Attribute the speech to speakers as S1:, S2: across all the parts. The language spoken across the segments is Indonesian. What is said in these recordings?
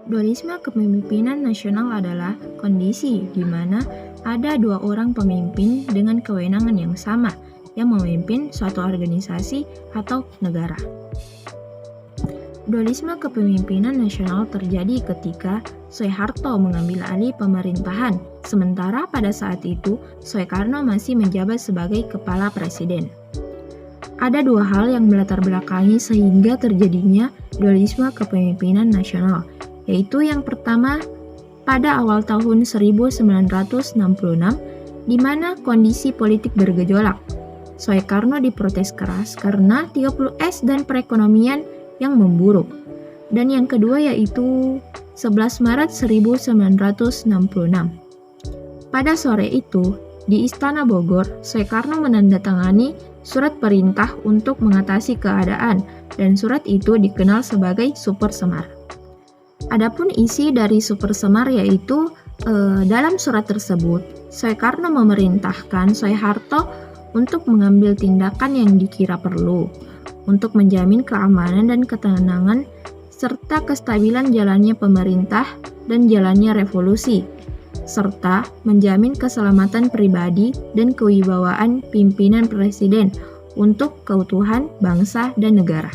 S1: Dualisme kepemimpinan nasional adalah kondisi di mana ada dua orang pemimpin dengan kewenangan yang sama yang memimpin suatu organisasi atau negara. Dualisme kepemimpinan nasional terjadi ketika Soeharto mengambil alih pemerintahan, sementara pada saat itu Soekarno masih menjabat sebagai kepala presiden. Ada dua hal yang melatar belakangi sehingga terjadinya dualisme kepemimpinan nasional, yaitu yang pertama pada awal tahun 1966 di mana kondisi politik bergejolak. Soekarno diprotes keras karena 30S dan perekonomian yang memburuk. Dan yang kedua yaitu 11 Maret 1966. Pada sore itu, di Istana Bogor, Soekarno menandatangani surat perintah untuk mengatasi keadaan dan surat itu dikenal sebagai Super Semar. Adapun isi dari Super Semar yaitu dalam surat tersebut, Soekarno memerintahkan Soeharto untuk mengambil tindakan yang dikira perlu untuk menjamin keamanan dan ketenangan serta kestabilan jalannya pemerintah dan jalannya revolusi, serta menjamin keselamatan pribadi dan kewibawaan pimpinan presiden untuk keutuhan bangsa dan negara.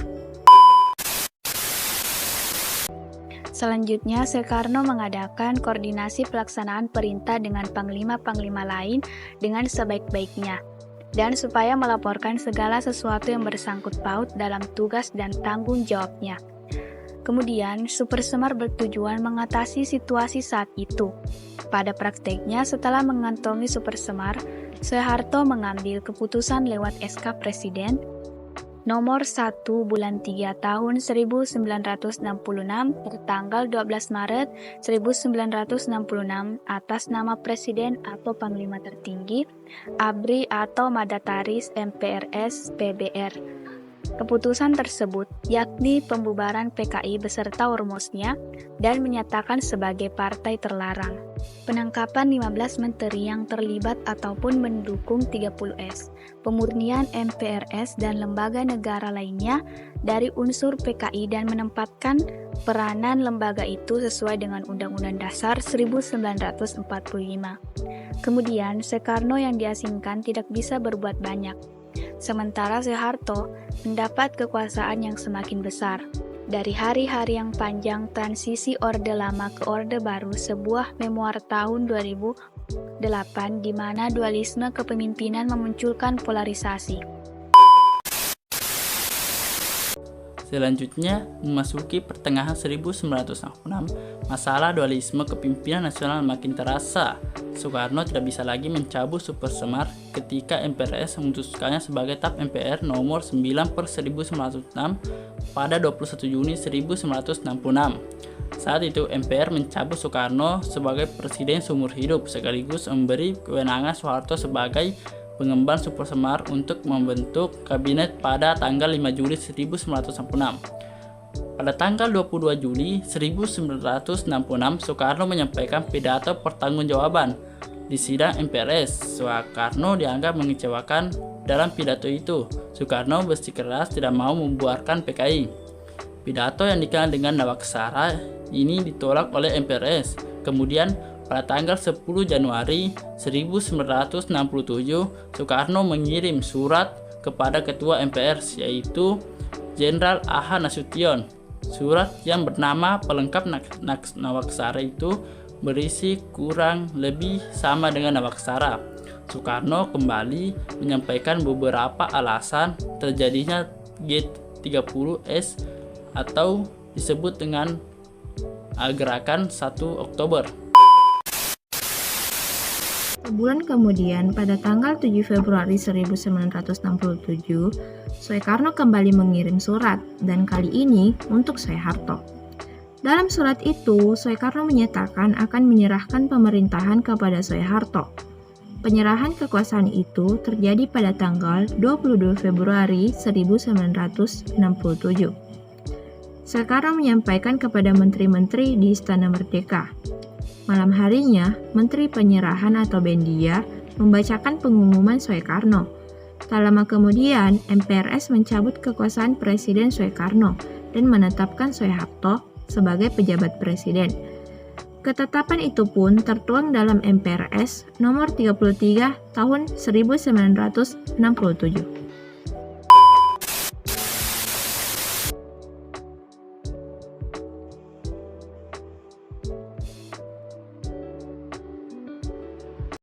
S2: Selanjutnya, Soekarno mengadakan koordinasi pelaksanaan perintah dengan panglima-panglima lain dengan sebaik-baiknya, dan supaya melaporkan segala sesuatu yang bersangkut paut dalam tugas dan tanggung jawabnya. Kemudian, Super Semar bertujuan mengatasi situasi saat itu. Pada prakteknya, setelah mengantongi Super Semar, Soeharto mengambil keputusan lewat SK Presiden nomor 1 bulan 3 tahun 1966 tertanggal 12 Maret 1966 atas nama Presiden atau Panglima Tertinggi, ABRI atau Mandataris MPRS PBR. Keputusan tersebut yakni pembubaran PKI beserta ormasnya dan menyatakan sebagai partai terlarang. Penangkapan 15 menteri yang terlibat ataupun mendukung 30S, pemurnian MPRS dan lembaga negara lainnya dari unsur PKI dan menempatkan peranan lembaga itu sesuai dengan Undang-Undang Dasar 1945. Kemudian, Soekarno yang diasingkan tidak bisa berbuat banyak. Sementara Soeharto mendapat kekuasaan yang semakin besar. Dari hari-hari yang panjang transisi Orde Lama ke Orde Baru, sebuah memoir tahun 2008 di mana dualisme kepemimpinan memunculkan polarisasi.
S3: Selanjutnya, memasuki pertengahan 1966, masalah dualisme kepemimpinan nasional makin terasa. Soekarno tidak bisa lagi mencabut Super Semar ketika MPRS memutuskannya sebagai TAP MPR nomor 9/1906 pada 21 Juni 1966. Saat itu MPR mencabut Soekarno sebagai presiden seumur hidup sekaligus memberi kewenangan Soeharto sebagai pengemban Super Semar untuk membentuk kabinet pada tanggal 5 Juli 1966. Pada tanggal 22 Juli 1966, Soekarno menyampaikan pidato pertanggungjawaban di sidang MPRS. Soekarno dianggap mengecewakan dalam pidato itu. Soekarno bersikeras tidak mau membuarkan PKI. Pidato yang dikenal dengan Nawaksara ini ditolak oleh MPRS. Kemudian pada tanggal 10 Januari 1967, Soekarno mengirim surat kepada Ketua MPR yaitu Jenderal A.H. Nasution. Surat yang bernama pelengkap Nawaksara itu berisi kurang lebih sama dengan Nawaksara. Soekarno kembali menyampaikan beberapa alasan terjadinya G30S atau disebut dengan Gerakan 1 Oktober.
S1: Sebulan kemudian, pada tanggal 7 Februari 1967, Soekarno kembali mengirim surat, dan kali ini untuk Soeharto. Dalam surat itu, Soekarno menyatakan akan menyerahkan pemerintahan kepada Soeharto. Penyerahan kekuasaan itu terjadi pada tanggal 22 Februari 1967. Soekarno menyampaikan kepada menteri-menteri di Istana Merdeka. Malam harinya, Menteri Penyerahan atau Bendia membacakan pengumuman Soekarno. Tak lama kemudian, MPRS mencabut kekuasaan Presiden Soekarno dan menetapkan Soeharto sebagai pejabat presiden. Ketetapan itu pun tertuang dalam MPRS nomor 33 tahun 1967.